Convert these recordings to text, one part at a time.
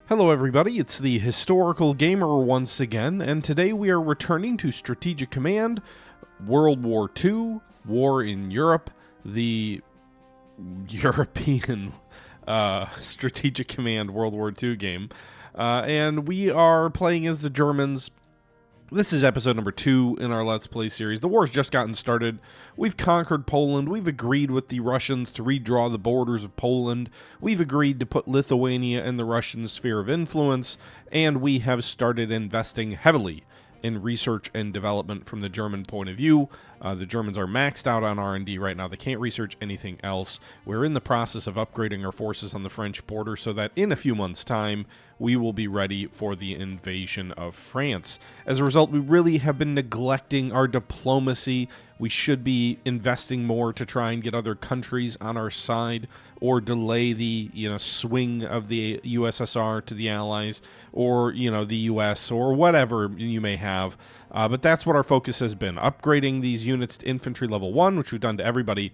Hello everybody, it's the Historical Gamer once again, and today we are returning to Strategic Command, World War II, War in Europe, the European Strategic Command World War II game, and we are playing as the Germans. This is episode number 2 in our Let's Play series. The war's just gotten started. We've conquered Poland. We've agreed with the Russians to redraw the borders of Poland. We've agreed to put Lithuania in the Russian sphere of influence. And we have started investing heavily in research and development from the German point of view. The Germans are maxed out on R&D right now. They can't research anything else. We're in the process of upgrading our forces on the French border so that in a few months' time, we will be ready for the invasion of France. As a result, we really have been neglecting our diplomacy. We should be investing more to try and get other countries on our side or delay the, swing of the USSR to the Allies or, the US or whatever you may have. But that's what our focus has been, upgrading these units to infantry level 1, which we've done to everybody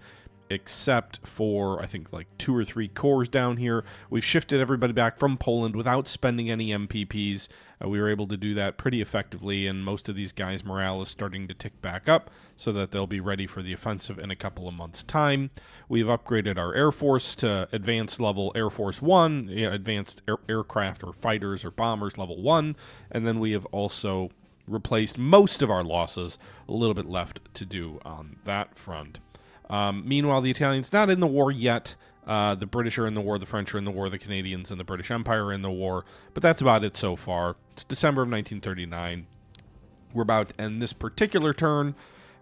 except for, I think, like 2 or 3 corps down here. We've shifted everybody back from Poland without spending any MPPs. We were able to do that pretty effectively, and most of these guys' morale is starting to tick back up so that they'll be ready for the offensive in a couple of months' time. We've upgraded our Air Force to advanced level Air Force 1, advanced aircraft or fighters or bombers level 1, and then we have also replaced most of our losses. A little bit left to do on that front. Meanwhile, the Italians not in the war yet. The British are in the war, the French are in the war, the Canadians and the British Empire are in the war, but that's about it so far. It's December of 1939. We're about to end this particular turn.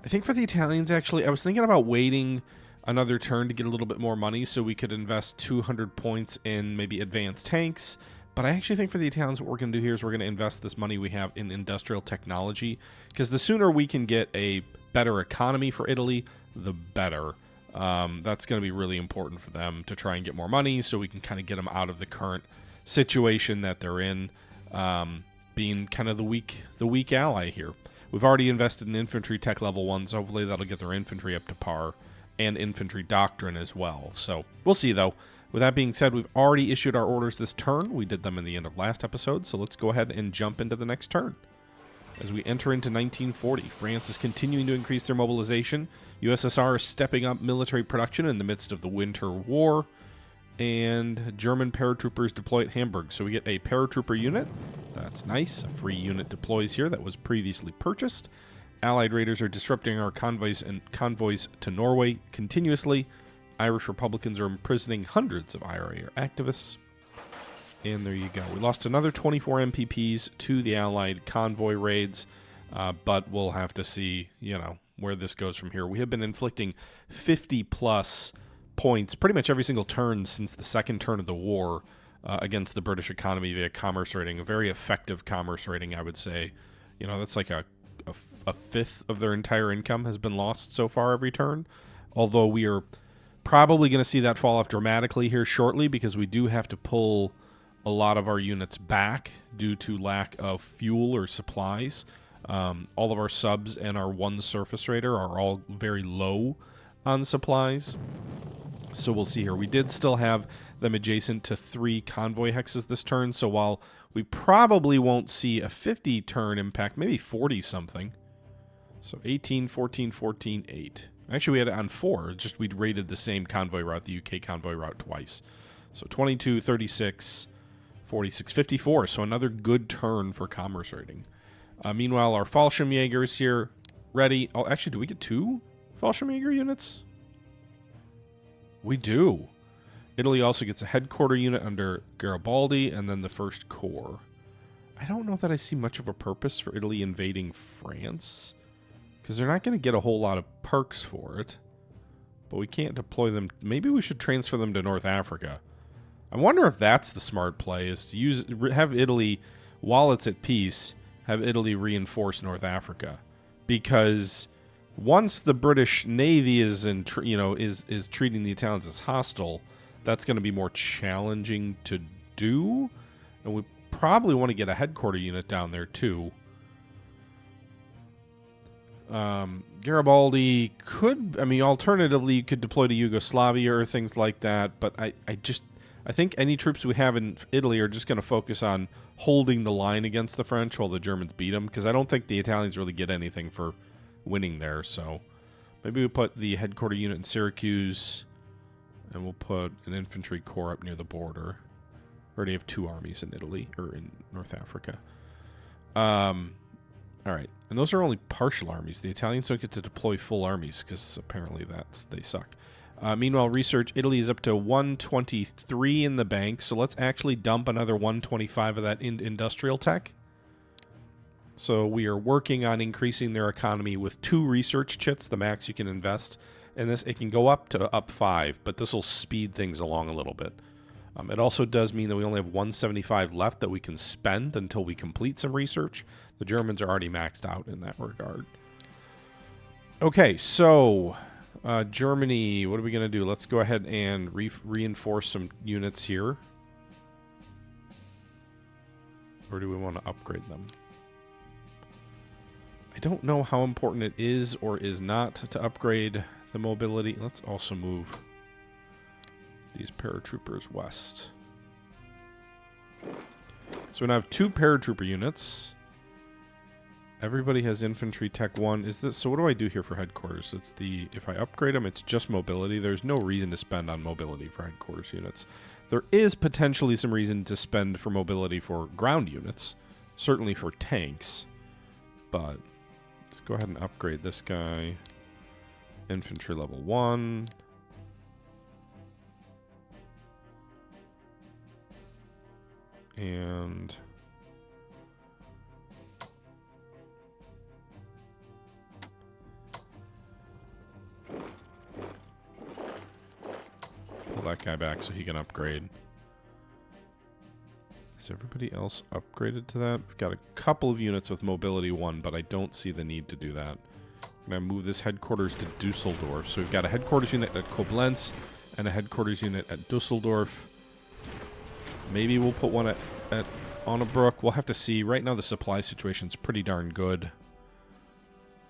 I think for the Italians, actually, I was thinking about waiting another turn to get a little bit more money so we could invest 200 points in maybe advanced tanks. But I actually think for the Italians, what we're going to do here is we're going to invest this money we have in industrial technology, because the sooner we can get a better economy for Italy, the better. That's going to be really important for them to try and get more money so we can kind of get them out of the current situation that they're in, being kind of the weak ally here. We've already invested in infantry tech level 1, so hopefully that'll get their infantry up to par, and infantry doctrine as well. So we'll see, though. With that being said, we've already issued our orders this turn. We did them in the end of last episode, so let's go ahead and jump into the next turn. As we enter into 1940, France is continuing to increase their mobilization. USSR is stepping up military production in the midst of the Winter War. And German paratroopers deploy at Hamburg. So we get a paratrooper unit. That's nice. A free unit deploys here that was previously purchased. Allied raiders are disrupting our convoys to Norway continuously. Irish Republicans are imprisoning hundreds of IRA activists. And there you go. We lost another 24 MPPs to the Allied convoy raids, but we'll have to see, where this goes from here. We have been inflicting 50-plus points pretty much every single turn since the second turn of the war against the British economy via commerce rating. A very effective commerce rating, I would say. That's like a fifth of their entire income has been lost so far every turn, although we are probably going to see that fall off dramatically here shortly because we do have to pull a lot of our units back due to lack of fuel or supplies. All of our subs and our one surface raider are all very low on supplies. So we'll see here. We did still have them adjacent to 3 convoy hexes this turn, so while we probably won't see a 50 turn impact, maybe 40 something. So 18, 14, 14, 8. Actually, we had it on 4. Just we'd raided the same convoy route, the UK convoy route, twice. So 22, 36, 46, 54. So another good turn for commerce rating. Meanwhile, our Fallschirmjägers here, ready. Oh, actually, do we get 2 Fallschirmjäger units? We do. Italy also gets a headquarter unit under Garibaldi and then the 1st Corps. I don't know that I see much of a purpose for Italy invading France, because they're not going to get a whole lot of perks for it. But we can't deploy them. Maybe we should transfer them to North Africa. I wonder if that's the smart play, is to have Italy, while it's at peace, have Italy reinforce North Africa. Because once the British Navy is treating the Italians as hostile, that's going to be more challenging to do. And we probably want to get a headquarter unit down there too. Garibaldi could, alternatively, you could deploy to Yugoslavia or things like that, but I think any troops we have in Italy are just going to focus on holding the line against the French while the Germans beat them, because I don't think the Italians really get anything for winning there. So maybe we put the headquarter unit in Syracuse, and we'll put an infantry corps up near the border. We already have 2 armies in Italy, or in North Africa. All right, and those are only partial armies. The Italians don't get to deploy full armies because apparently they suck. Meanwhile, research, Italy is up to 123 in the bank, so let's actually dump another 125 of that into industrial tech. So we are working on increasing their economy with 2 research chits, the max you can invest in this. It can go up to 5, but this will speed things along a little bit. It also does mean that we only have 175 left that we can spend until we complete some research. The Germans are already maxed out in that regard. Okay, so Germany, what are we going to do? Let's go ahead and reinforce some units here. Or do we want to upgrade them? I don't know how important it is or is not to upgrade the mobility. Let's also move these paratroopers west. So we now have 2 paratrooper units. Everybody has infantry tech 1. Is this, so what do I do here for headquarters? It's the, if I upgrade them, it's just mobility. There's no reason to spend on mobility for headquarters units. There is potentially some reason to spend for mobility for ground units, certainly for tanks. But let's go ahead and upgrade this guy. Infantry level 1. And pull that guy back so he can upgrade. Is everybody else upgraded to that? We've got a couple of units with mobility 1, but I don't see the need to do that. I'm going to move this headquarters to Dusseldorf. So we've got a headquarters unit at Koblenz and a headquarters unit at Dusseldorf. Maybe we'll put one at Osnabrück. We'll have to see. Right now the supply situation's pretty darn good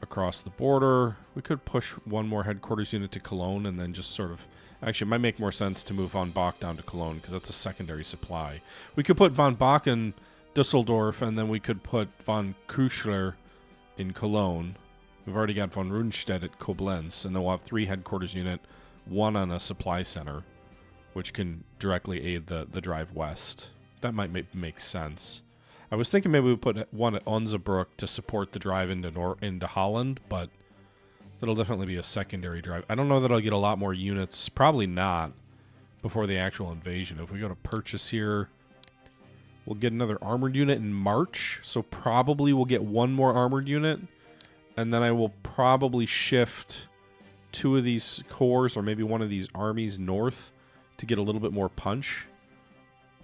across the border. We could push one more headquarters unit to Cologne and then just sort of... Actually, it might make more sense to move von Bock down to Cologne because that's a secondary supply. We could put von Bock in Dusseldorf and then we could put von Küchler in Cologne. We've already got von Rundstedt at Koblenz, and then we'll have 3 headquarters unit, 1 on a supply center, which can directly aid the drive west. That might make sense. I was thinking maybe we put one at Osnabrück to support the drive into Holland, but that'll definitely be a secondary drive. I don't know that I'll get a lot more units. Probably not before the actual invasion. If we go to purchase here, we'll get another armored unit in March, so probably we'll get 1 more armored unit, and then I will probably shift 2 of these corps or maybe 1 of these armies north to get a little bit more punch.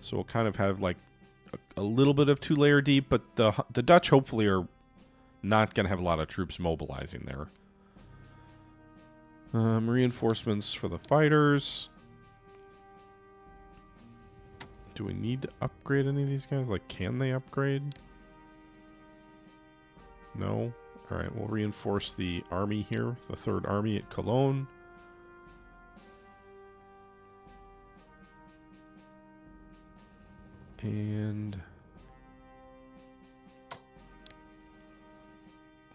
So we'll kind of have like a little bit of 2-layer deep, but the Dutch hopefully are not going to have a lot of troops mobilizing there. Reinforcements for the fighters. Do we need to upgrade any of these guys? Like, can they upgrade? No? Alright, we'll reinforce the army here, the 3rd Army at Cologne. And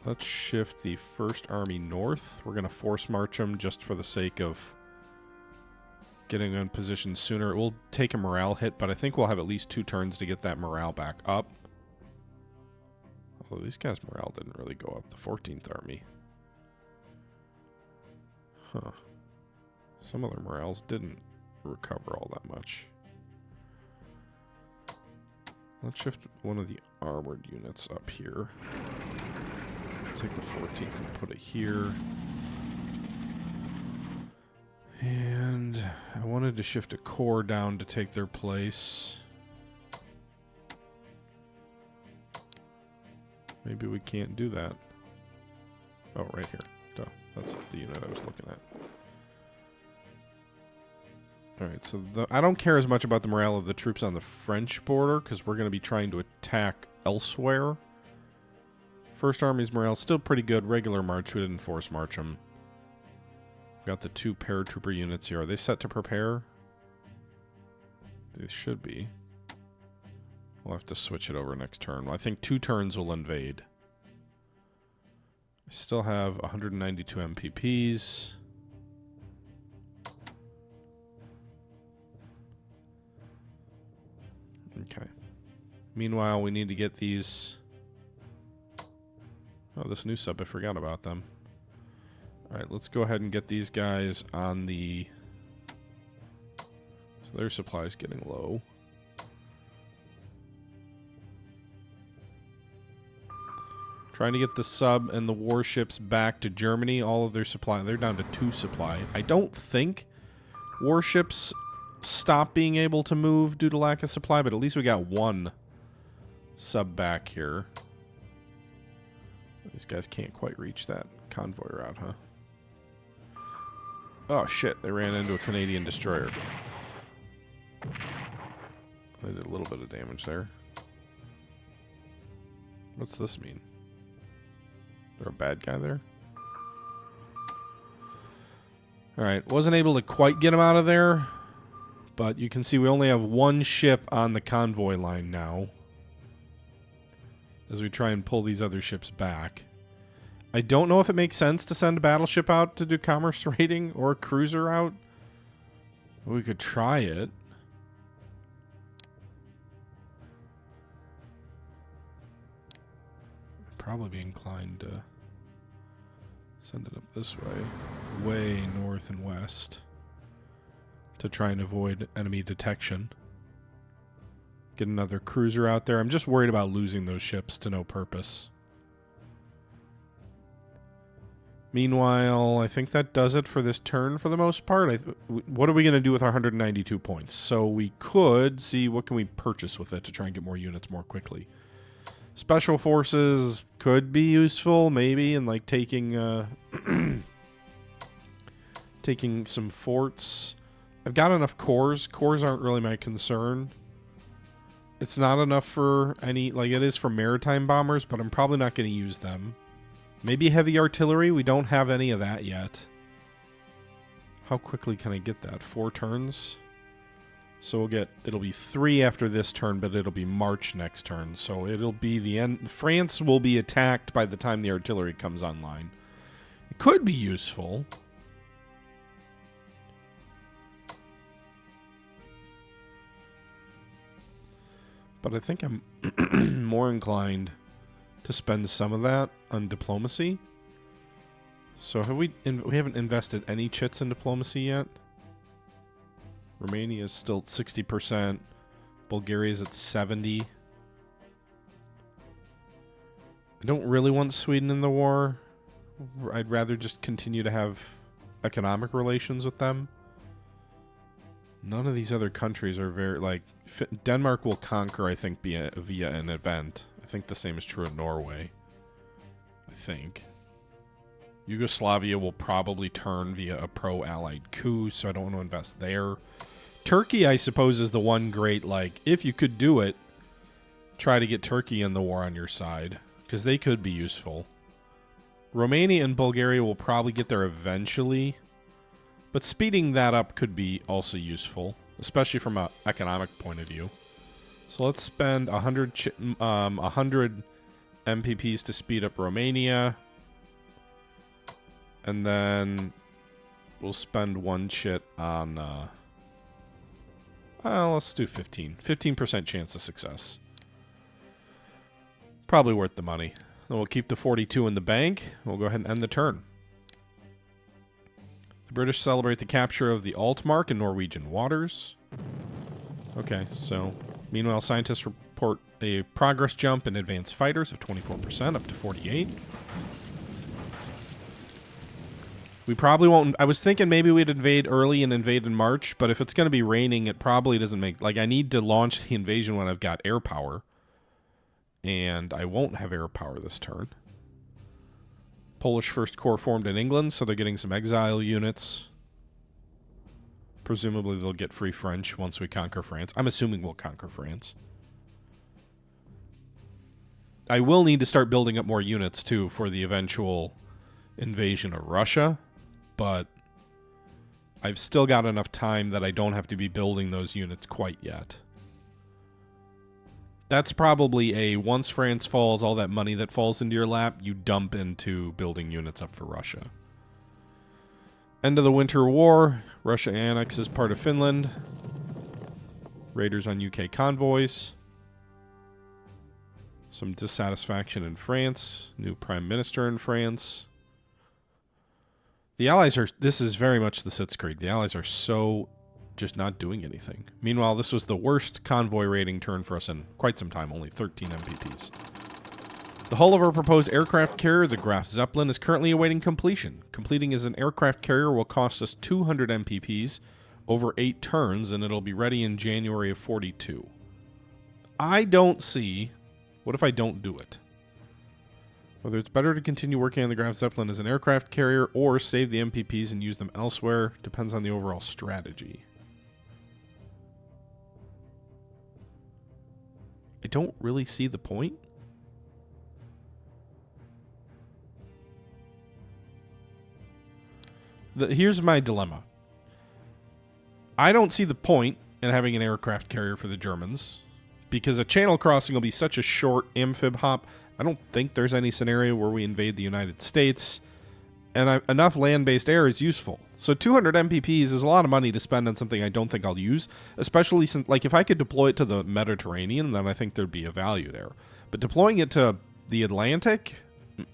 let's shift the 1st Army north. We're going to force march them just for the sake of getting in position sooner. It will take a morale hit, but I think we'll have at least 2 turns to get that morale back up. Although these guys' morale didn't really go up, the 14th Army. Huh. Some of their morales didn't recover all that much. Let's shift one of the armored units up here. Take the 14th and put it here. And I wanted to shift a corps down to take their place. Maybe we can't do that. Oh, right here. Duh. That's the unit I was looking at. Alright, so I don't care as much about the morale of the troops on the French border, because we're going to be trying to attack elsewhere. 1st Army's morale still pretty good. Regular march, we didn't force march them. Got the 2 paratrooper units here. Are they set to prepare? They should be. We'll have to switch it over next turn. I think 2 turns will invade. I still have 192 MPPs. Okay. Meanwhile, we need to get these... Oh, this new sub, I forgot about them. Alright, let's go ahead and get these guys on the... So their supply's getting low. Trying to get the sub and the warships back to Germany. All of their supply. They're down to 2 supply. I don't think warships stop being able to move due to lack of supply, but at least we got 1 sub back here. These guys can't quite reach that convoy route, huh? Oh, shit. They ran into a Canadian destroyer. They did a little bit of damage there. What's this mean? Is there a bad guy there? Alright, wasn't able to quite get him out of there, but you can see we only have 1 ship on the convoy line now as we try and pull these other ships back. I don't know if it makes sense to send a battleship out to do commerce raiding or a cruiser out. We could try it. I'd probably be inclined to send it up this way north and west, to try and avoid enemy detection. Get another cruiser out there. I'm just worried about losing those ships to no purpose. Meanwhile, I think that does it for this turn for the most part. What are we going to do with our 192 points? So we could see what can we purchase with it to try and get more units more quickly. Special forces could be useful, maybe, in like taking taking some forts. I've got enough cores. Cores aren't really my concern. It's not enough for any, like it is for maritime bombers, but I'm probably not going to use them. Maybe heavy artillery. We don't have any of that yet. How quickly can I get that? 4 turns? So we'll get, it'll be 3 after this turn, but it'll be March next turn. So it'll be the end. France will be attacked by the time the artillery comes online. It could be useful. But I think I'm more inclined to spend some of that on diplomacy. So have we haven't invested any chits in diplomacy yet. Romania is still at 60%. Bulgaria's at 70%. I don't really want Sweden in the war. I'd rather just continue to have economic relations with them. None of these other countries are very, like, Denmark will conquer, I think, via an event. I think the same is true in Norway. I think. Yugoslavia will probably turn via a pro-allied coup, so I don't want to invest there. Turkey, I suppose, is the one great, like, if you could do it, try to get Turkey in the war on your side, because they could be useful. Romania and Bulgaria will probably get there eventually, but speeding that up could be also useful, especially from an economic point of view. So let's spend 100 MPPs to speed up Romania. And then we'll spend 1 chit on... let's do 15. 15% chance of success. Probably worth the money. Then we'll keep the 42 in the bank. We'll go ahead and end the turn. The British celebrate the capture of the Altmark in Norwegian waters. Okay, so... Meanwhile, scientists report a progress jump in advanced fighters of 24%, up to 48. We probably won't... I was thinking maybe we'd invade early and invade in March, but if it's going to be raining, it probably doesn't make... Like, I need to launch the invasion when I've got air power. And I won't have air power this turn. Polish First Corps formed in England, so they're getting some exile units. Presumably they'll get free French once we conquer France. I'm assuming we'll conquer France. I will need to start building up more units, too, for the eventual invasion of Russia. But I've still got enough time that I don't have to be building those units quite yet. That's probably a once France falls, all that money that falls into your lap, you dump into building units up for Russia. End of the Winter War. Russia annexes part of Finland. Raiders on UK convoys. Some dissatisfaction in France. New prime minister in France. The Allies are... This is very much the Blitzkrieg. The Allies are so just not doing anything. Meanwhile, this was the worst convoy raiding turn for us in quite some time. Only 13 MPPs. The hull of our proposed aircraft carrier, the Graf Zeppelin, is currently awaiting completion. Completing as an aircraft carrier will cost us 200 MPPs over 8 turns, and it'll be ready in January of 42. I don't see... What if I don't do it? Whether it's better to continue working on the Graf Zeppelin as an aircraft carrier or save the MPPs and use them elsewhere depends on the overall strategy. I don't really see the point. Here's my dilemma. I don't see the point in having an aircraft carrier for the Germans because a channel crossing will be such a short amphib hop. I don't think there's any scenario where we invade the United States, and enough land-based air is useful. So 200 MPPs is a lot of money to spend on something I don't think I'll use, especially since, like, if I could deploy it to the Mediterranean, then I think there'd be a value there. But deploying it to the Atlantic,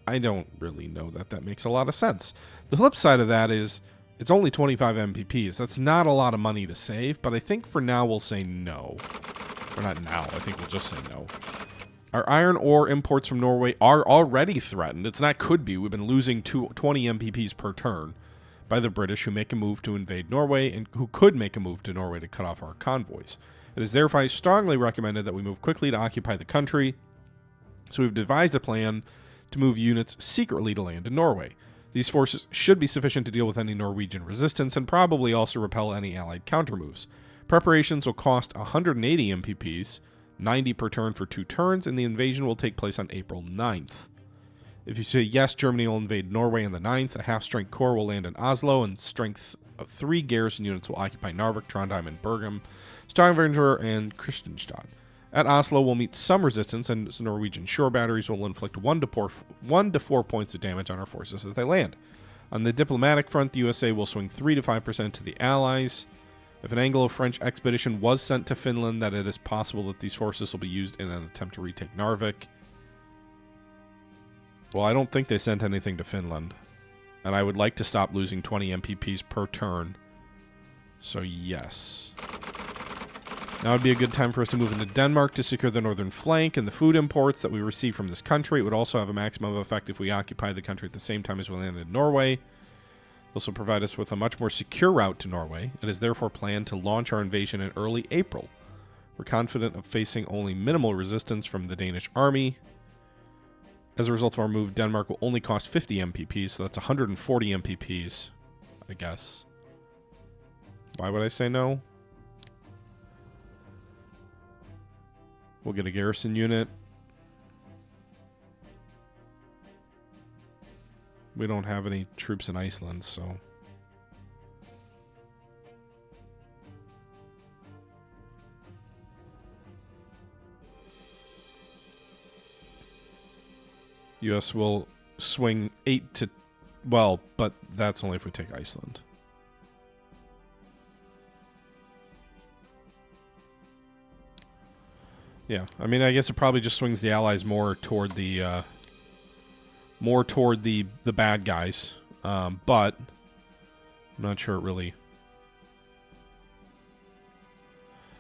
I don't really know that that makes a lot of sense. The flip side of that is it's only 25 MPPs. That's not a lot of money to save, but I think for now we'll say no. Or not now, I think we'll just say no. Our iron ore imports from Norway are already threatened. It's not could be. We've been losing 20 MPPs per turn by the British, who make a move to invade Norway and who could make a move to Norway to cut off our convoys. It is therefore strongly recommended that we move quickly to occupy the country. So we've devised a plan to move units secretly to land in Norway. These forces should be sufficient to deal with any Norwegian resistance and probably also repel any Allied countermoves. Preparations will cost 180 MPPs, 90 per turn for 2 turns, and the invasion will take place on April 9th. If you say yes, Germany will invade Norway on the 9th, a half-strength corps will land in Oslo, and strength of 3 garrison units will occupy Narvik, Trondheim, and Bergen, Stavanger, and Kristianstad. At Oslo, we'll meet some resistance, and Norwegian shore batteries will inflict 1 to 4 points of damage on our forces as they land. On the diplomatic front, the USA will swing 3 to 5% to the Allies. If an Anglo-French expedition was sent to Finland, that it is possible that these forces will be used in an attempt to retake Narvik. Well, I don't think they sent anything to Finland. And I would like to stop losing 20 MPPs per turn. So, yes. Now would be a good time for us to move into Denmark to secure the northern flank and the food imports that we receive from this country. It would also have a maximum effect if we occupy the country at the same time as we land in Norway. This will provide us with a much more secure route to Norway. It is therefore planned to launch our invasion in early April. We're confident of facing only minimal resistance from the Danish army. As a result of our move, Denmark will only cost 50 MPPs, so that's 140 MPPs, I guess. Why would I say no? We'll get a garrison unit. We don't have any troops in Iceland, so... US will swing 8 to... Well, but that's only if we take Iceland. Yeah, I mean, I guess it probably just swings the Allies more toward the... the bad guys, but I'm not sure it really...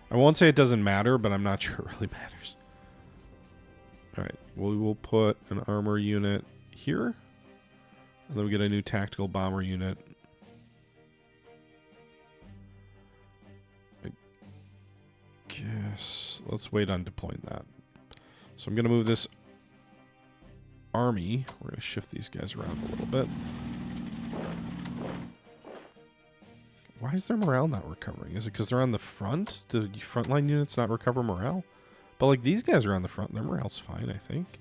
I won't say it doesn't matter, but I'm not sure it really matters. Alright, we will put an armor unit here, and then we get a new tactical bomber unit. I guess, let's wait on deploying that. So I'm going to move this army. We're going to shift these guys around a little bit. Why is their morale not recovering? Is it because they're on the front? Do the frontline units not recover morale? But like these guys are on the front, their morale's fine, I think.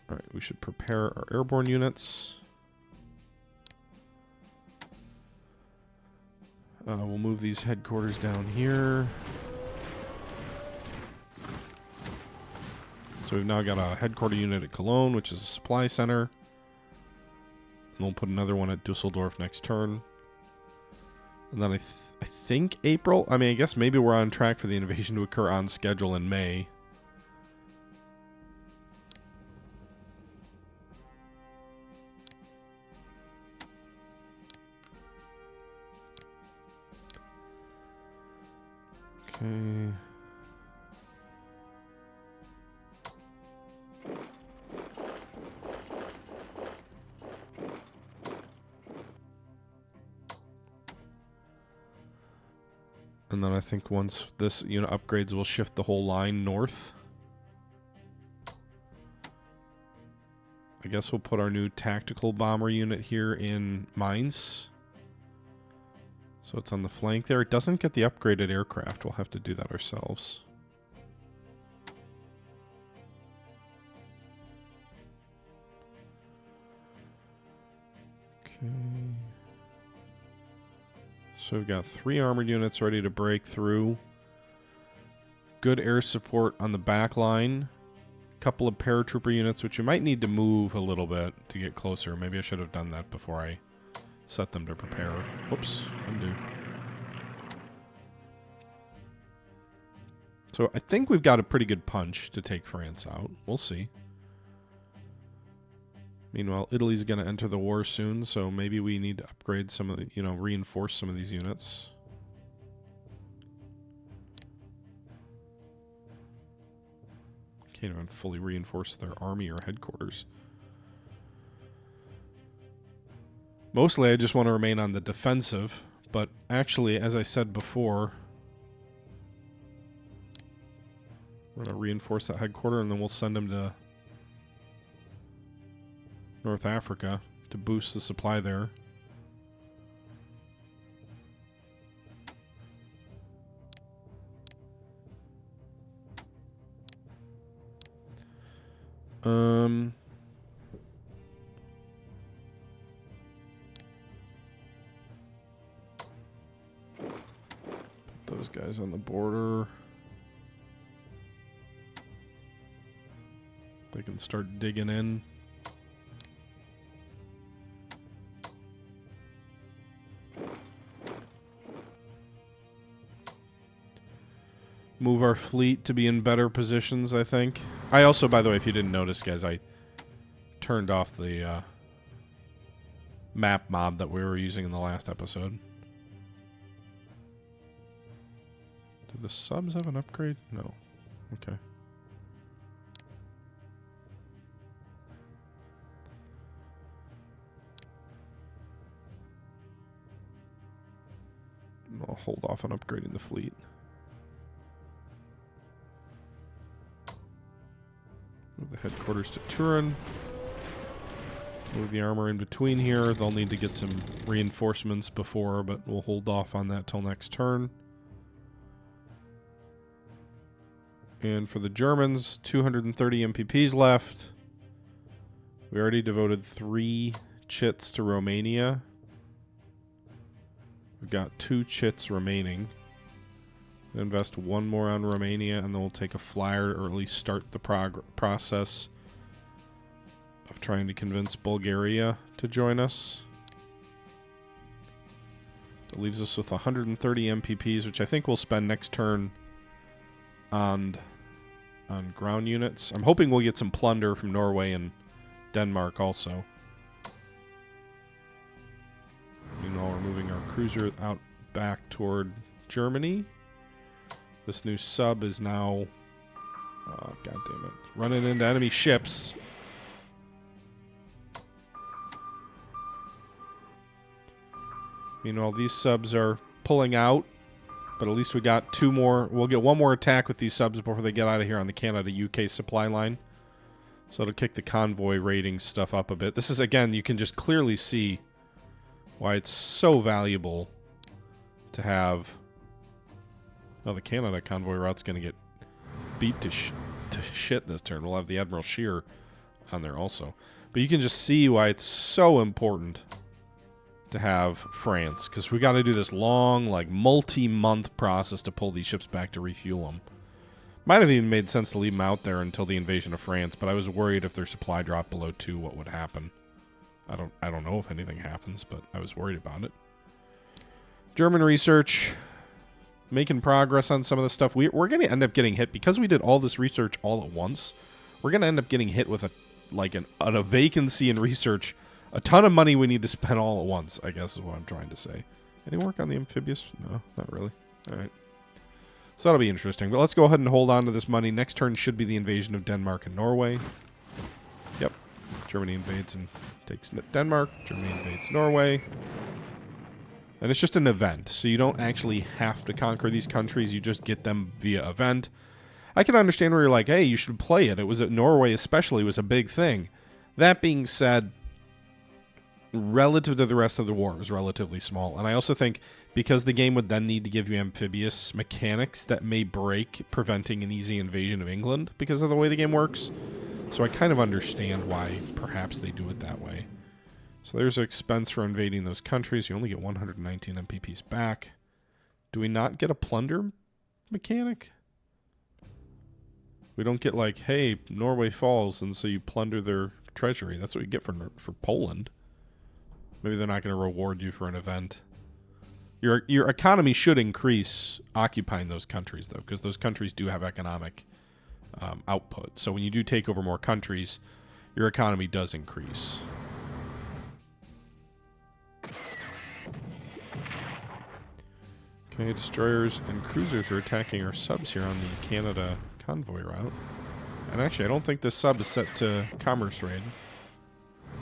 Alright, we should prepare our airborne units. We'll move these headquarters down here. So we've now got a headquarter unit at Cologne, which is a supply center. And we'll put another one at Dusseldorf next turn. And then I think April. I mean, I guess maybe we're on track for the invasion to occur on schedule in May. Okay. And then I think once this unit upgrades, we'll shift the whole line north. I guess we'll put our new tactical bomber unit here in Mainz. So it's on the flank there. It doesn't get the upgraded aircraft. We'll have to do that ourselves. Okay. So we've got 3 armored units ready to break through. Good air support on the back line. Couple of paratrooper units, which you might need to move a little bit to get closer. Maybe I should have done that before I set them to prepare. Whoops, undo. So I think we've got a pretty good punch to take France out. We'll see. Meanwhile, Italy's going to enter the war soon, so maybe we need to upgrade some of the, reinforce some of these units. Can't even fully reinforce their army or headquarters. Mostly I just want to remain on the defensive, but actually, as I said before, we're going to reinforce that headquarter and then we'll send them to North Africa to boost the supply there. Put those guys on the border. They can start digging in. Move our fleet to be in better positions, I think. I also, by the way, if you didn't notice, guys, I turned off the map mod that we were using in the last episode. Do the subs have an upgrade? No. Okay. I'll hold off on upgrading the fleet. Move the headquarters to Turin. Move the armor in between here. They'll need to get some reinforcements before, but we'll hold off on that till next turn. And for the Germans, 230 MPPs left. We already devoted 3 chits to Romania. We've got 2 chits remaining. Invest 1 more on Romania, and then we'll take a flyer, or at least start the process of trying to convince Bulgaria to join us. That leaves us with 130 MPPs, which I think we'll spend next turn on ground units. I'm hoping we'll get some plunder from Norway and Denmark also. Meanwhile, we're moving our cruiser out back toward Germany. This new sub is now, oh, God damn it, running into enemy ships. Meanwhile, these subs are pulling out, but at least we got 2 more. We'll get 1 more attack with these subs before they get out of here on the Canada-UK supply line. So it'll kick the convoy raiding stuff up a bit. This is, again, you can just clearly see why it's so valuable to have... Oh, the Canada convoy route's going to get beat to shit this turn. We'll have the Admiral Scheer on there also. But you can just see why it's so important to have France, because we got to do this long, like, multi-month process to pull these ships back to refuel them. Might have even made sense to leave them out there until the invasion of France, but I was worried if their supply dropped below 2, what would happen. I don't know if anything happens, but I was worried about it. German research, making progress on some of the stuff. We're going to end up getting hit because we did all this research all at once. We're going to end up getting hit with a vacancy in research. A ton of money we need to spend all at once, I guess is what I'm trying to say. Any work on the amphibious? No, not really. All right. So that'll be interesting. But let's go ahead and hold on to this money. Next turn should be the invasion of Denmark and Norway. Yep. Germany invades and takes Denmark. Germany invades Norway. And it's just an event, so you don't actually have to conquer these countries. You just get them via event. I can understand where you're like, hey, you should play it. It was at Norway especially was a big thing. That being said, relative to the rest of the war, it was relatively small. And I also think because the game would then need to give you amphibious mechanics that may break, preventing an easy invasion of England because of the way the game works. So I kind of understand why perhaps they do it that way. So there's an expense for invading those countries. You only get 119 MPPs back. Do we not get a plunder mechanic? We don't get like, hey, Norway falls, and so you plunder their treasury. That's what you get for Poland. Maybe they're not going to reward you for an event. Your economy should increase occupying those countries, though, because those countries do have economic output. So when you do take over more countries, your economy does increase. Okay, destroyers and cruisers are attacking our subs here on the Canada convoy route. And actually, I don't think this sub is set to commerce raid.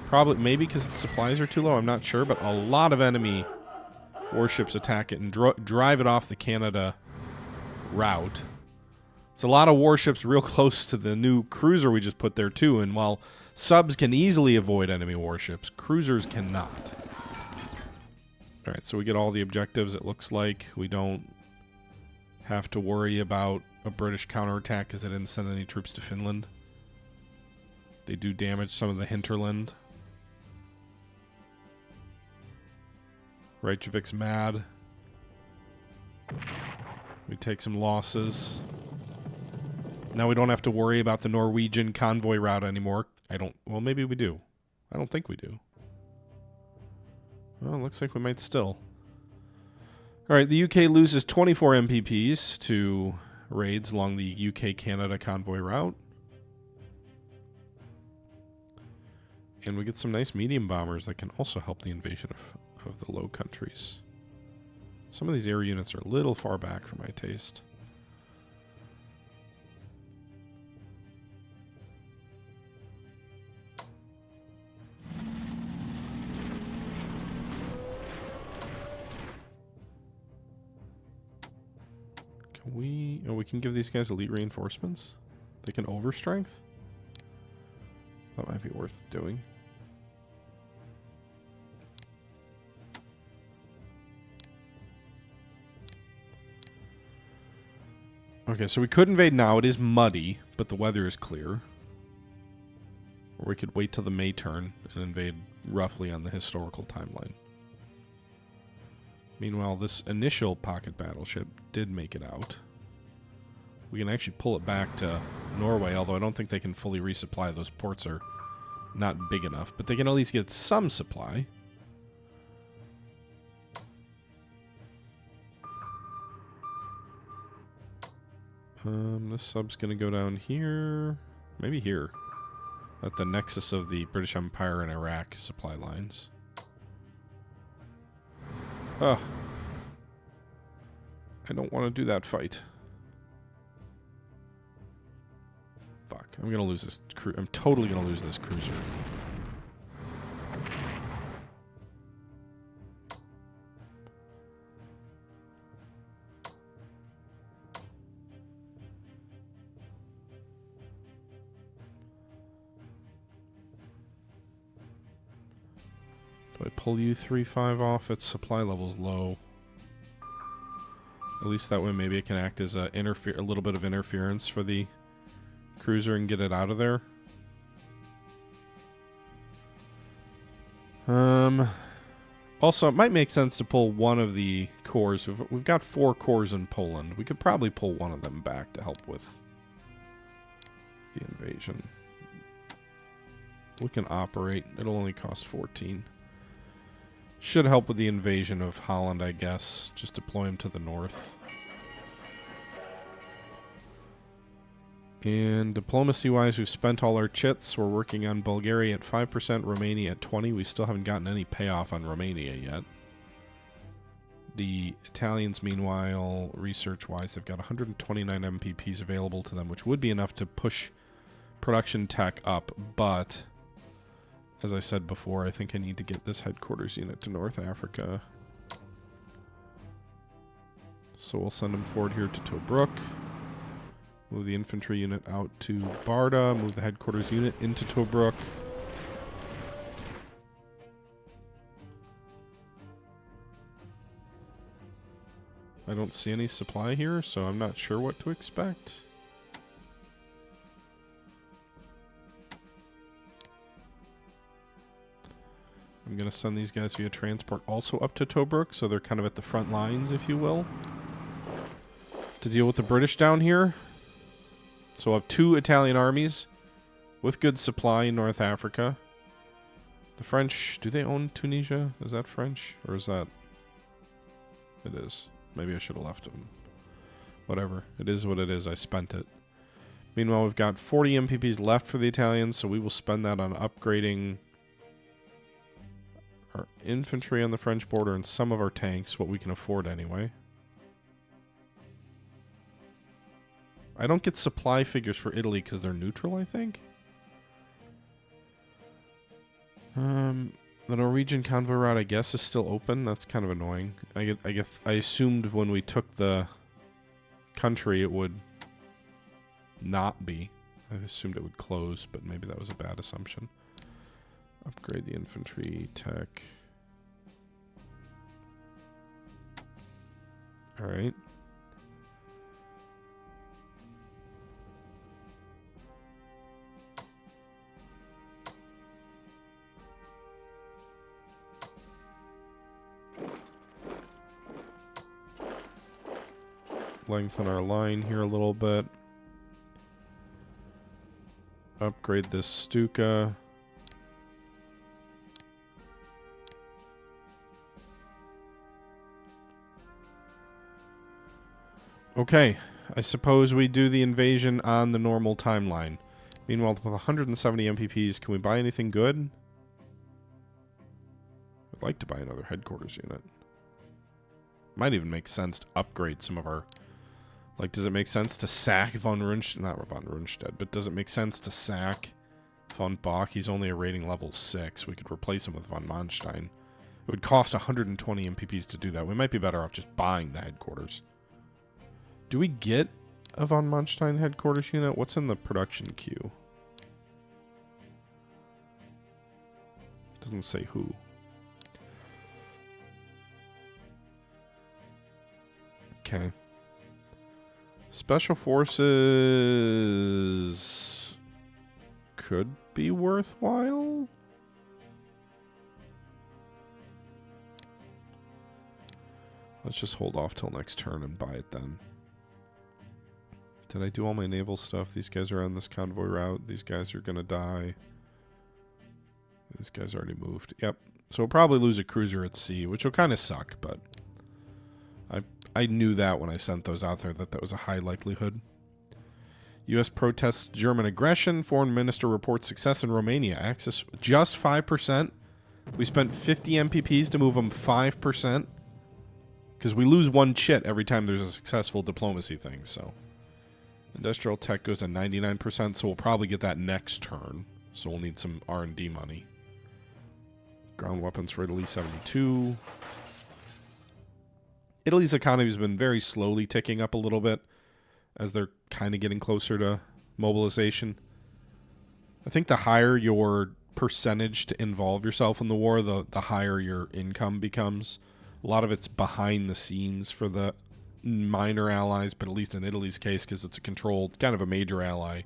Probably, maybe because its supplies are too low, I'm not sure, but a lot of enemy warships attack it and drive it off the Canada route. It's a lot of warships real close to the new cruiser we just put there, too, and while subs can easily avoid enemy warships, cruisers cannot. Alright, so we get all the objectives, it looks like. We don't have to worry about a British counterattack because they didn't send any troops to Finland. They do damage some of the hinterland. Reykjavik's mad. We take some losses. Now we don't have to worry about the Norwegian convoy route anymore. Well, maybe we do. I don't think we do. Well, it looks like we might still. Alright, the UK loses 24 MPPs to raids along the UK-Canada convoy route. And we get some nice medium bombers that can also help the invasion of the Low Countries. Some of these air units are a little far back for my taste. We can give these guys elite reinforcements? They can overstrength? That might be worth doing. Okay, so we could invade now. It is muddy, but the weather is clear. Or we could wait till the May turn and invade roughly on the historical timeline. Meanwhile, this initial pocket battleship did make it out. We can actually pull it back to Norway, although I don't think they can fully resupply. Those ports are not big enough, but they can at least get some supply. This sub's going to go down here. Maybe here. At the nexus of the British Empire and Iraq supply lines. Ugh. I don't want to do that fight. Fuck. I'm going to lose this I'm totally going to lose this cruiser. Do I pull U-35 off? Its supply level's low. At least that way maybe it can act as a little bit of interference for the cruiser and get it out of there. Also, it might make sense to pull one of the corps. We've got 4 corps in Poland. We could probably pull one of them back to help with the invasion. We can operate. It'll only cost 14. Should help with the invasion of Holland, I guess. Just deploy him to the north. And diplomacy-wise, we've spent all our chits. We're working on Bulgaria at 5%, Romania at 20%. We still haven't gotten any payoff on Romania yet. The Italians, meanwhile, research-wise, they've got 129 MPPs available to them, which would be enough to push production tech up, but as I said before, I think I need to get this headquarters unit to North Africa. So we'll send them forward here to Tobruk. Move the infantry unit out to Barda. Move the headquarters unit into Tobruk. I don't see any supply here, so I'm not sure what to expect. I'm going to send these guys via transport also up to Tobruk, so they're kind of at the front lines, if you will, to deal with the British down here. So we'll have 2 Italian armies with good supply in North Africa. The French, do they own Tunisia? Is that French? Or is that... It is. Maybe I should have left them. Whatever. It is what it is. I spent it. Meanwhile, we've got 40 MPPs left for the Italians, so we will spend that on upgrading our infantry on the French border and some of our tanks, what we can afford anyway. I don't get supply figures for Italy because they're neutral, I think. The Norwegian convoy route, I guess, is still open. That's kind of annoying. I assumed when we took the country it would not be. I assumed it would close, but maybe that was a bad assumption. Upgrade the infantry tech. All right. Lengthen our line here a little bit. Upgrade this Stuka. Okay, I suppose we do the invasion on the normal timeline. Meanwhile, with 170 MPPs, can we buy anything good? I'd like to buy another headquarters unit. Might even make sense to upgrade some of our... Like, does it make sense to sack von Rundstedt? Not von Rundstedt, but does it make sense to sack von Bock? He's only a rating level 6. We could replace him with von Manstein. It would cost 120 MPPs to do that. We might be better off just buying the headquarters. Do we get a von Manstein headquarters unit? What's in the production queue? Doesn't say who. Okay. Special Forces could be worthwhile. Let's just hold off till next turn and buy it then. Did I do all my naval stuff? These guys are on this convoy route. These guys are going to die. These guys already moved. Yep. So we'll probably lose a cruiser at sea, which will kind of suck, but I knew that when I sent those out there, that was a high likelihood. U.S. protests German aggression. Foreign minister reports success in Romania. Access just 5%. We spent 50 MPPs to move them 5%. Because we lose 1 chit every time there's a successful diplomacy thing, so. Industrial tech goes to 99%, so we'll probably get that next turn. So we'll need some R&D money. Ground weapons for Italy, 72. Italy's economy has been very slowly ticking up a little bit as they're kind of getting closer to mobilization. I think the higher your percentage to involve yourself in the war, the higher your income becomes. A lot of it's behind the scenes for the minor allies, but at least in Italy's case, because it's a controlled, kind of a major ally,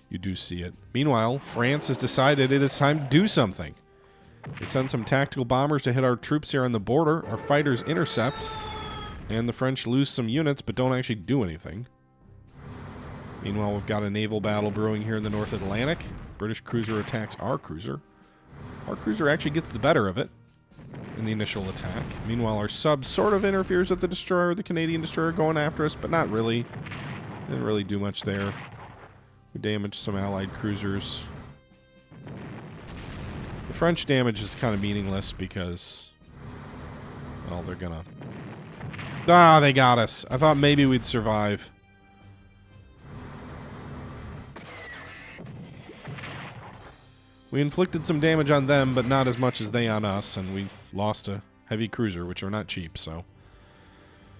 you do see it. Meanwhile, France has decided it is time to do something. They send some tactical bombers to hit our troops here on the border. Our fighters intercept. And the French lose some units, but don't actually do anything. Meanwhile, we've got a naval battle brewing here in the North Atlantic. British cruiser attacks our cruiser. Our cruiser actually gets the better of it in the initial attack. Meanwhile, our sub sort of interferes with the destroyer, the Canadian destroyer going after us, but not really. Didn't really do much there. We damaged some Allied cruisers. The French damage is kind of meaningless because, well, they're gonna... Ah, they got us. I thought maybe we'd survive. We inflicted some damage on them, but not as much as they on us, and we lost a heavy cruiser, which are not cheap, so...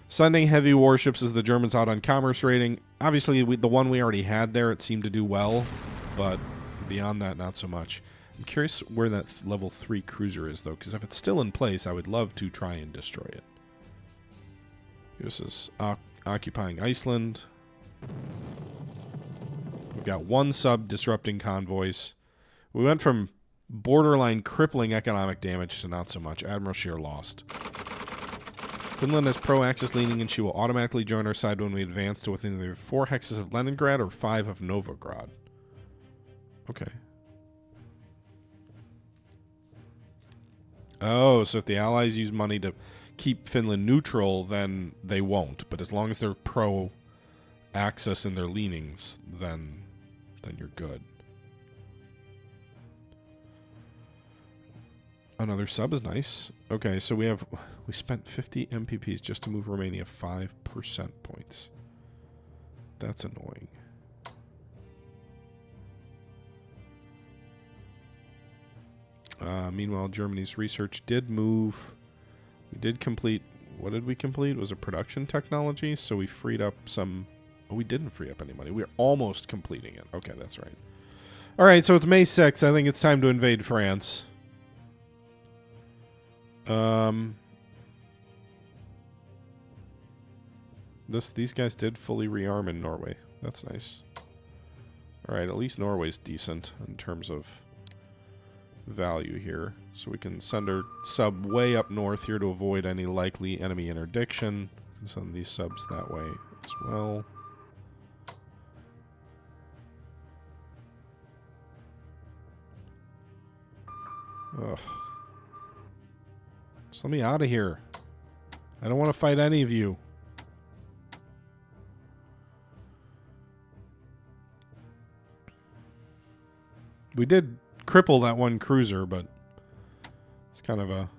Sending heavy warships as the Germans out on commerce raiding. Obviously, the one we already had there, it seemed to do well, but beyond that, not so much. I'm curious where that level 3 cruiser is, though, because if it's still in place, I would love to try and destroy it. This is occupying Iceland. We've got one sub disrupting convoys. We went from borderline crippling economic damage to not so much. Admiral Scheer lost. Finland has pro-Axis leaning, and she will automatically join our side when we advance to within either 4 hexes of Leningrad or 5 of Novgorod. Okay. Oh, so if the Allies use money to keep Finland neutral, then they won't. But as long as they're pro-Axis in their leanings, then you're good. Another sub is nice. Okay, so we spent 50 MPPs just to move Romania 5% points. That's annoying. Meanwhile, Germany's research did move. We did complete... What did we complete? It was a production technology, so we freed up some... Oh, we didn't free up any money. We were almost completing it. Okay, that's right. All right, so it's May 6th. I think it's time to invade France. These guys did fully rearm in Norway. That's nice. Alright, at least Norway's decent in terms of value here. So we can send our sub way up north here to avoid any likely enemy interdiction. We can send these subs that way as well. Ugh. Just let me out of here. I don't want to fight any of you. We did cripple that one cruiser, but it's kind of a...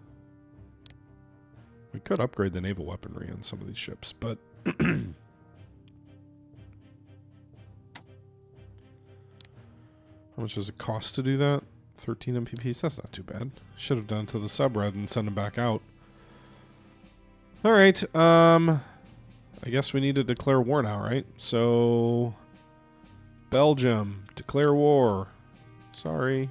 We could upgrade the naval weaponry on some of these ships, but... How much does it cost to do that? 13 MPPs? That's not too bad. Should have done it to the sub rather than send them back out. Alright, I guess we need to declare war now, right? So... Belgium, declare war. Sorry.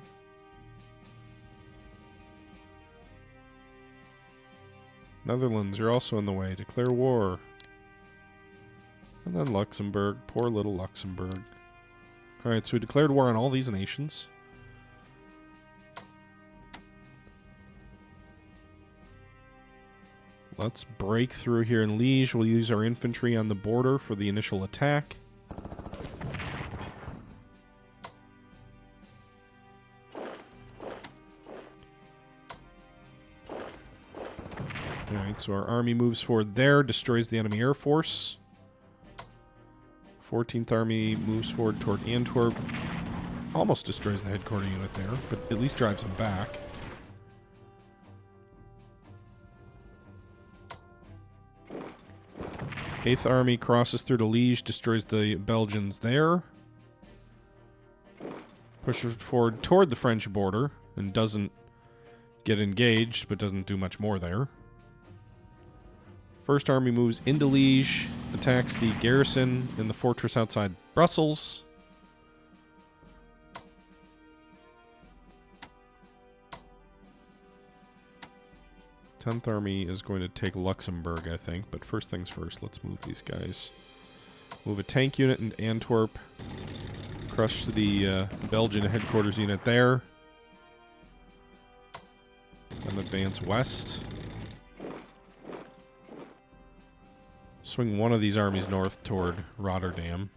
Netherlands, you're also in the way. Declare war. And then Luxembourg. Poor little Luxembourg. Alright, so we declared war on all these nations. Let's break through here in Liege. We'll use our infantry on the border for the initial attack. Alright, so our army moves forward there, destroys the enemy air force. 14th Army moves forward toward Antwerp. Almost destroys the headquarter unit there, but at least drives them back. Eighth Army crosses through to Liege, destroys the Belgians there. Pushes forward toward the French border and doesn't get engaged, but doesn't do much more there. First Army moves into Liege, attacks the garrison in the fortress outside Brussels. Tenth Army is going to take Luxembourg, I think, but first things first, let's move these guys. Move a tank unit into Antwerp. Crush the Belgian headquarters unit there. and advance west. Swing one of these armies north toward Rotterdam.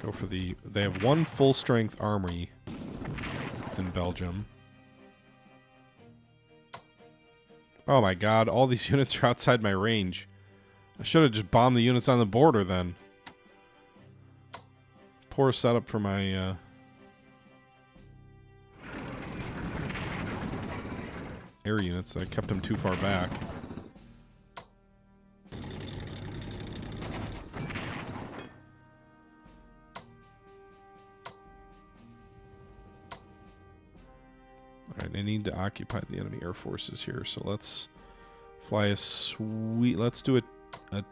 Go for the... They have one full-strength army in Belgium. Oh my god, all these units are outside my range. I should have just bombed the units on the border then. Poor setup for my air units. I kept them too far back. Alright, I need to occupy the enemy air forces here, so let's fly a sweet... Let's do a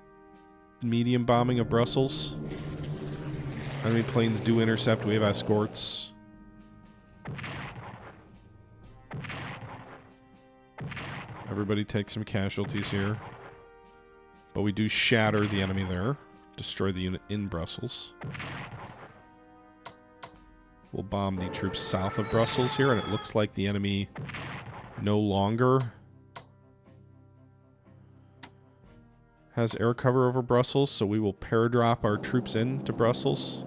medium bombing of Brussels. Enemy planes do intercept. We have escorts. Everybody take some casualties here. But we do shatter the enemy there. Destroy the unit in Brussels. We'll bomb the troops south of Brussels here, and it looks like the enemy no longer has air cover over Brussels, so we will paradrop our troops into Brussels.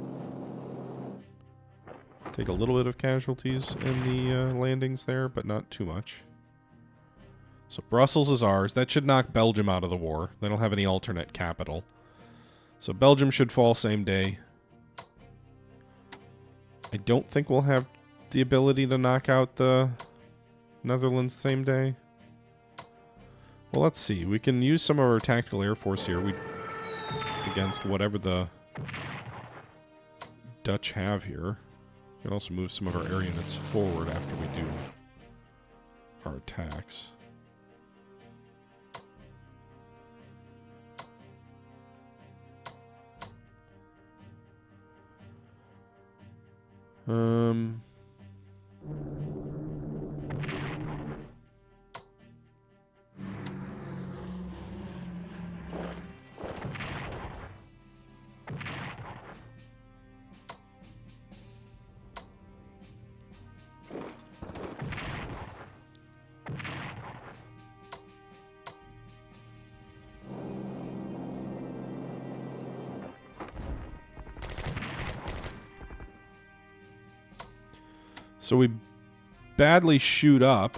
Take a little bit of casualties in the landings there, but not too much. So Brussels is ours. That should knock Belgium out of the war. They don't have any alternate capital. So Belgium should fall same day. I don't think we'll have the ability to knock out the Netherlands same day. Well, let's see. We can use some of our tactical air force here against whatever the Dutch have here. We can also move some of our air units forward after we do our attacks. So we badly shoot up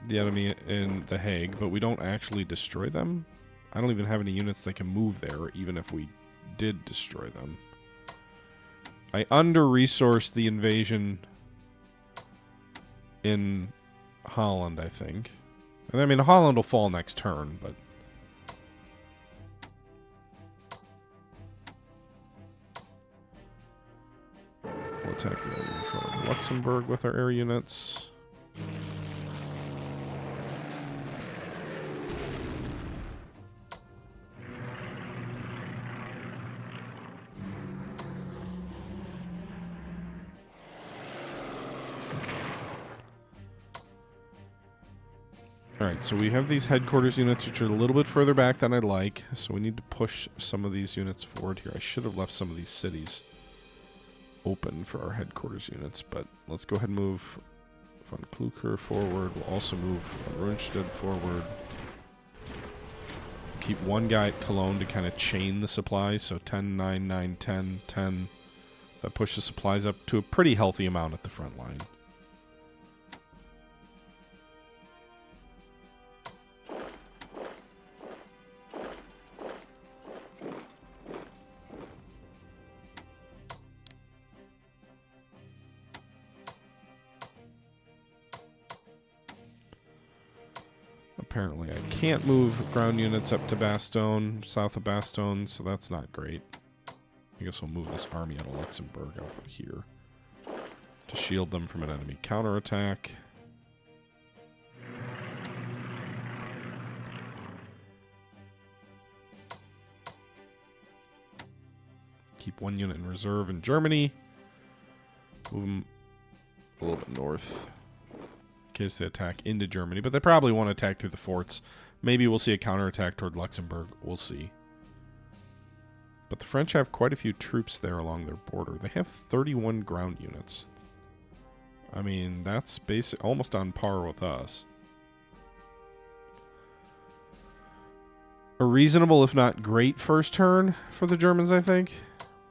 the enemy in The Hague, but we don't actually destroy them. I don't even have any units that can move there, even if we did destroy them. I under-resourced the invasion in Holland, I think. And I mean, Holland will fall next turn, but... We'll attack the enemy from Luxembourg with our air units. Alright, so we have these headquarters units which are a little bit further back than I'd like, so we need to push some of these units forward here. I should have left some of these cities open for our headquarters units, but let's go ahead and move Von Klucher forward. We'll also move Rundstedt forward. Keep one guy at Cologne to kind of chain the supplies, so 10, 9, 9, 10, 10. That pushes supplies up to a pretty healthy amount at the front line. Apparently I can't move ground units up to Bastogne, south of Bastogne, so that's not great. I guess we'll move this army out of Luxembourg over here to shield them from an enemy counterattack. Keep one unit in reserve in Germany. Move them a little bit north case they attack into Germany. But they probably won't attack through the forts. Maybe we'll see a counterattack toward Luxembourg. We'll see. But the French have quite a few troops there along their border. They have 31 ground units. I mean, that's almost on par with us. A reasonable, if not great, first turn for the Germans, I think.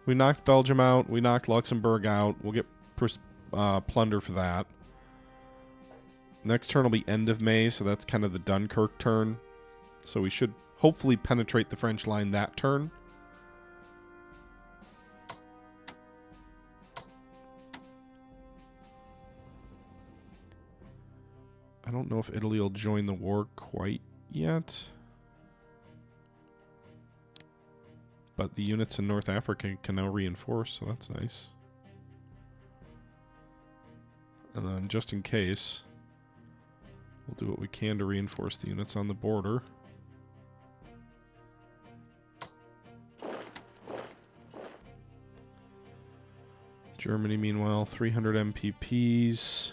We knocked Belgium out. We knocked Luxembourg out. We'll get plunder for that. Next turn will be end of May, so that's kind of the Dunkirk turn. So we should hopefully penetrate the French line that turn. I don't know if Italy will join the war quite yet. But the units in North Africa can now reinforce, so that's nice. And then just in case, we'll do what we can to reinforce the units on the border. Germany, meanwhile, 300 MPPs.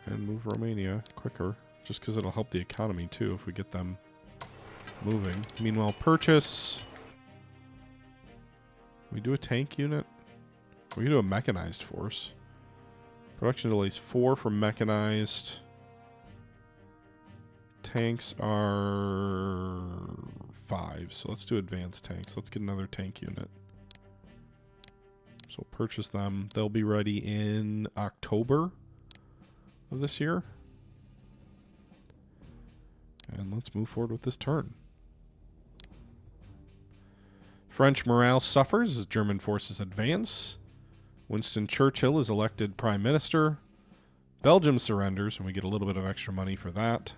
And move Romania quicker, just because it'll help the economy too if we get them moving. Meanwhile, purchase. We do a tank unit. We can do a mechanized force. Production delays 4 for mechanized. Tanks are 5, so let's do advanced tanks. Let's get another tank unit. So we'll purchase them. They'll be ready in October of this year. And let's move forward with this turn. French morale suffers as German forces advance. Winston Churchill is elected Prime Minister. Belgium surrenders, and we get a little bit of extra money for that.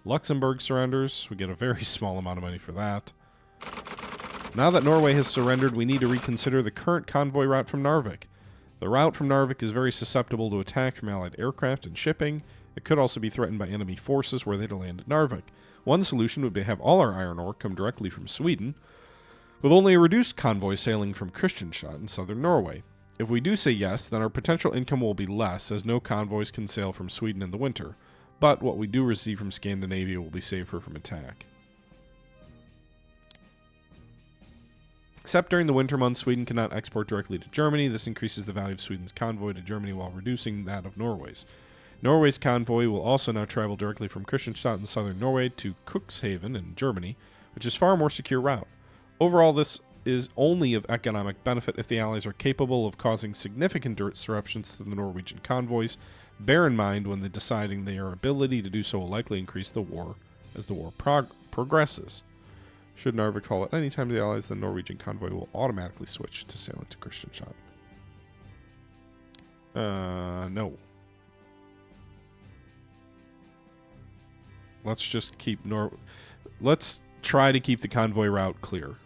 Luxembourg surrenders. We get a very small amount of money for that. Now that Norway has surrendered, we need to reconsider the current convoy route from Narvik. The route from Narvik is very susceptible to attack from Allied aircraft and shipping. It could also be threatened by enemy forces were they to land at Narvik. One solution would be to have all our iron ore come directly from Sweden, with only a reduced convoy sailing from Kristianstad in southern Norway. If we do say yes, then our potential income will be less, as no convoys can sail from Sweden in the winter. But what we do receive from Scandinavia will be safer from attack. Except during the winter months, Sweden cannot export directly to Germany. This increases the value of Sweden's convoy to Germany while reducing that of Norway's. Norway's convoy will also now travel directly from Kristianstad in southern Norway to Cuxhaven in Germany, which is a far more secure route. Overall, this is only of economic benefit if the Allies are capable of causing significant disruptions to the Norwegian convoys. Bear in mind when deciding their ability to do so will likely increase the war as the war progresses. Should Narvik fall at any time to the Allies, the Norwegian convoy will automatically switch to sailing to Kristianstad. No. Let's just keep Let's try to keep the convoy route clear.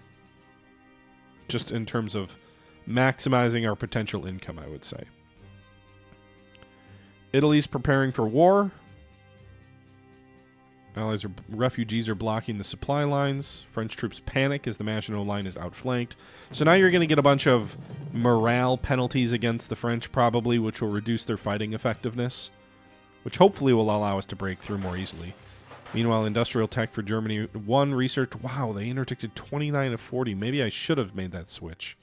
Just in terms of maximizing our potential income, I would say. Italy's preparing for war. Refugees are blocking the supply lines. French troops panic as the Maginot Line is outflanked. So now you're going to get a bunch of morale penalties against the French, probably, which will reduce their fighting effectiveness, which hopefully will allow us to break through more easily. Meanwhile, industrial tech for Germany 1 research. Wow, they interdicted 29 of 40. Maybe I should have made that switch.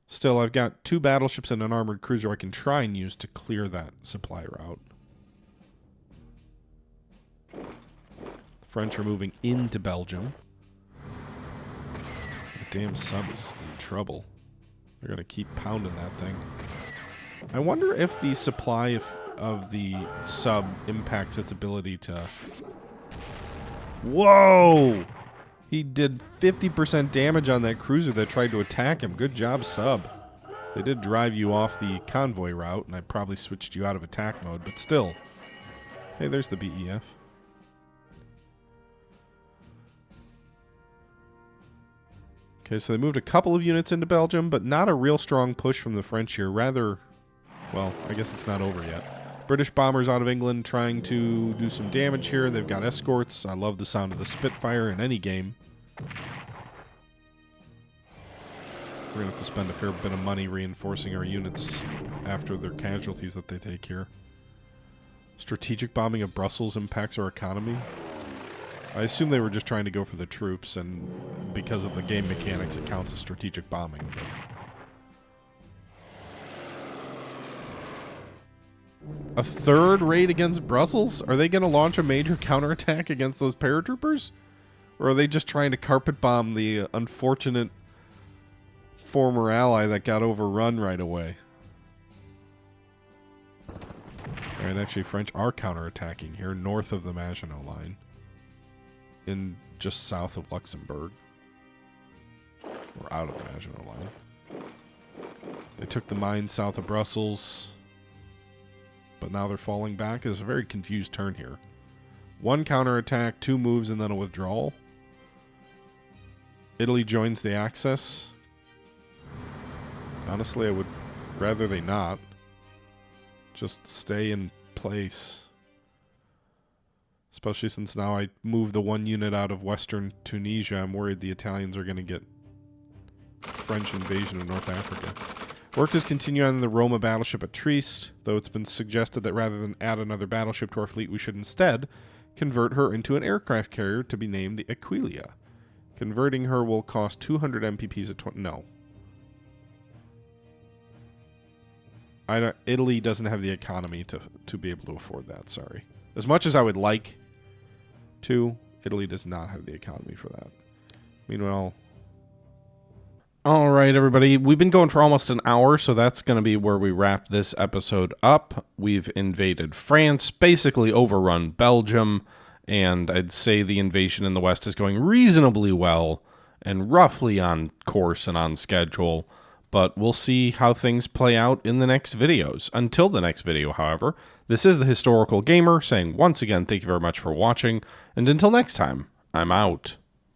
Still, I've got 2 battleships and an armored cruiser I can try and use to clear that supply route. French are moving into Belgium. The damn sub is in trouble. They're going to keep pounding that thing. I wonder if the supply of the sub impacts its ability to... Whoa! He did 50% damage on that cruiser that tried to attack him. Good job, sub. They did drive you off the convoy route, and I probably switched you out of attack mode, but still. Hey, there's the BEF. Okay, so they moved a couple of units into Belgium, but not a real strong push from the French here. Rather, well, I guess it's not over yet. British bombers out of England trying to do some damage here. They've got escorts. I love the sound of the Spitfire in any game. We're going to have to spend a fair bit of money reinforcing our units after their casualties that they take here. Strategic bombing of Brussels impacts our economy. I assume they were just trying to go for the troops, and because of the game mechanics, it counts as strategic bombing. But a third raid against Brussels? Are they going to launch a major counterattack against those paratroopers? Or are they just trying to carpet bomb the unfortunate former ally that got overrun right away? Alright, actually, French are counterattacking here north of the Maginot Line. In just south of Luxembourg. Or out of the Maginot Line. They took the mine south of Brussels. But now they're falling back. It's a very confused turn here. One counterattack, 2 moves, and then a withdrawal. Italy joins the Axis. Honestly, I would rather they not. Just stay in place. Especially since now I moved the 1 unit out of western Tunisia. I'm worried the Italians are going to get a French invasion of North Africa. Work is continuing on the Roma battleship at Trieste, though it's been suggested that rather than add another battleship to our fleet, we should instead convert her into an aircraft carrier to be named the Aquilia. Converting her will cost 200 MPPs at 20... No. Italy doesn't have the economy to be able to afford that, sorry. As much as I would like to, Italy does not have the economy for that. Meanwhile... Alright, everybody. We've been going for almost an hour, so that's going to be where we wrap this episode up. We've invaded France, basically overrun Belgium, and I'd say the invasion in the West is going reasonably well and roughly on course and on schedule, but we'll see how things play out in the next videos. Until the next video, however, this is the Historical Gamer saying once again thank you very much for watching, and until next time, I'm out.